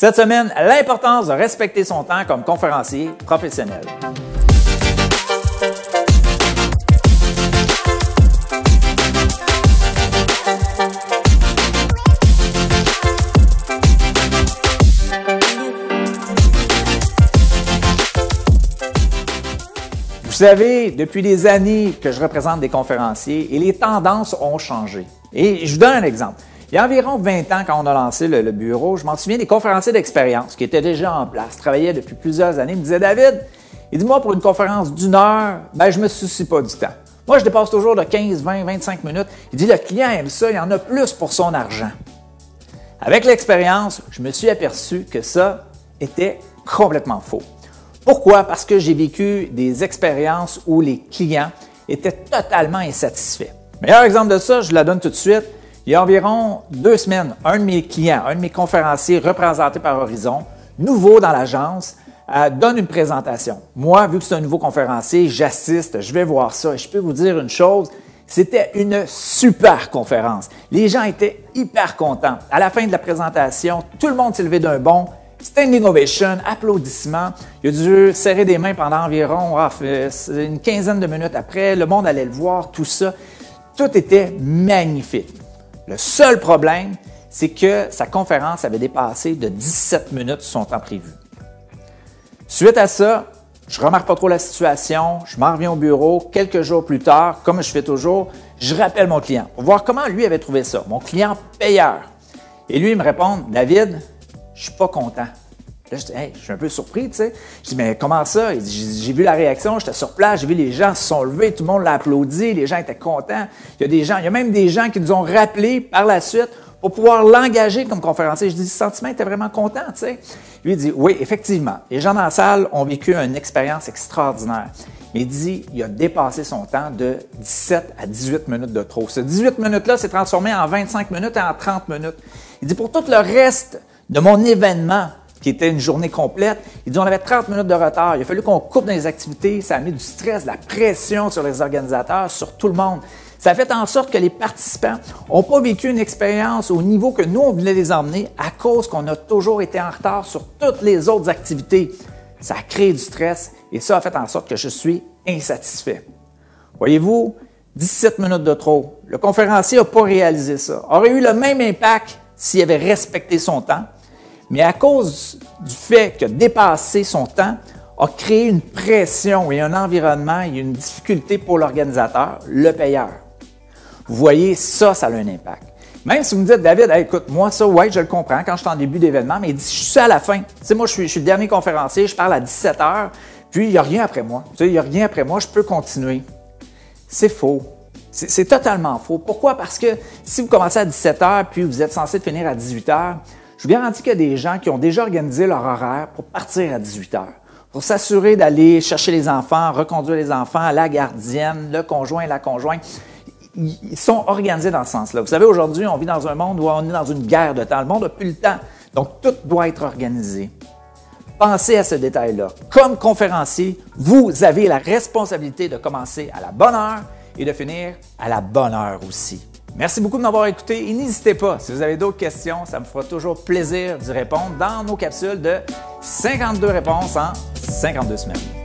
Cette semaine, l'importance de respecter son temps comme conférencier professionnel. Vous savez, depuis des années que je représente des conférenciers et les tendances ont changé. Et je vous donne un exemple. Il y a environ 20 ans, quand on a lancé le bureau, je m'en souviens des conférenciers d'expérience qui étaient déjà en place, travaillaient depuis plusieurs années, me disaient « David, il dit moi pour une conférence d'une heure, je me soucie pas du temps. Moi, je dépasse toujours de 15, 20, 25 minutes. Il dit le client aime ça, il en a plus pour son argent. » Avec l'expérience, je me suis aperçu que ça était complètement faux. Pourquoi? Parce que j'ai vécu des expériences où les clients étaient totalement insatisfaits. Meilleur exemple de ça, je la donne tout de suite. Il y a environ 2 semaines, un de mes clients, un de mes conférenciers représentés par Horizon, nouveau dans l'agence, donne une présentation. Moi, vu que c'est un nouveau conférencier, j'assiste, je vais voir ça et je peux vous dire une chose, c'était une super conférence. Les gens étaient hyper contents. À la fin de la présentation, tout le monde s'est levé d'un bond. Standing ovation, applaudissements. Il a dû serrer des mains pendant environ une quinzaine de minutes après. Le monde allait le voir, tout ça. Tout était magnifique. Le seul problème, c'est que sa conférence avait dépassé de 17 minutes son temps prévu. Suite à ça, je ne remarque pas trop la situation, je m'en reviens au bureau. Quelques jours plus tard, comme je fais toujours, je rappelle mon client pour voir comment lui avait trouvé ça, mon client payeur. Et lui, il me répond « David, je suis pas content. » Là, je dis, hey, je suis un peu surpris, tu sais. Je dis, mais comment ça? Il dit, j'ai vu la réaction, j'étais sur place, j'ai vu les gens se sont levés, tout le monde l'a applaudi, les gens étaient contents. Il y a même des gens qui nous ont rappelé par la suite pour pouvoir l'engager comme conférencier. Je dis, le sentiment était vraiment content, tu sais. Lui, il dit, oui, effectivement. Les gens dans la salle ont vécu une expérience extraordinaire. Mais il dit, il a dépassé son temps de 17 à 18 minutes de trop. Ce 18 minutes-là s'est transformé en 25 minutes et en 30 minutes. Il dit, pour tout le reste de mon événement, qui était une journée complète, il dit on avait 30 minutes de retard. Il a fallu qu'on coupe dans les activités. Ça a mis du stress, de la pression sur les organisateurs, sur tout le monde. Ça a fait en sorte que les participants n'ont pas vécu une expérience au niveau que nous, on voulait les emmener à cause qu'on a toujours été en retard sur toutes les autres activités. Ça a créé du stress et ça a fait en sorte que je suis insatisfait. Voyez-vous, 17 minutes de trop. Le conférencier n'a pas réalisé ça. Aurait eu le même impact s'il avait respecté son temps. Mais à cause du fait qu'il a dépassé son temps, a créé une pression et un environnement et une difficulté pour l'organisateur, le payeur. Vous voyez, ça a un impact. Même si vous me dites, David, hey, écoute, moi, ça, ouais, je le comprends quand je suis en début d'événement, mais il dit, je suis à la fin. Tu sais, moi, je suis le dernier conférencier, je parle à 17 heures, puis il n'y a rien après moi. Tu sais, il n'y a rien après moi, je peux continuer. C'est faux. C'est totalement faux. Pourquoi? Parce que si vous commencez à 17 heures, puis vous êtes censé finir à 18 heures, je vous garantis qu'il y a des gens qui ont déjà organisé leur horaire pour partir à 18 heures, pour s'assurer d'aller chercher les enfants, reconduire les enfants, la gardienne, le conjoint, la conjointe. Ils sont organisés dans ce sens-là. Vous savez, aujourd'hui, on vit dans un monde où on est dans une guerre de temps. Le monde n'a plus le temps. Donc, tout doit être organisé. Pensez à ce détail-là. Comme conférencier, vous avez la responsabilité de commencer à la bonne heure et de finir à la bonne heure aussi. Merci beaucoup de m'avoir écouté et n'hésitez pas, si vous avez d'autres questions, ça me fera toujours plaisir d'y répondre dans nos capsules de 52 réponses en 52 semaines.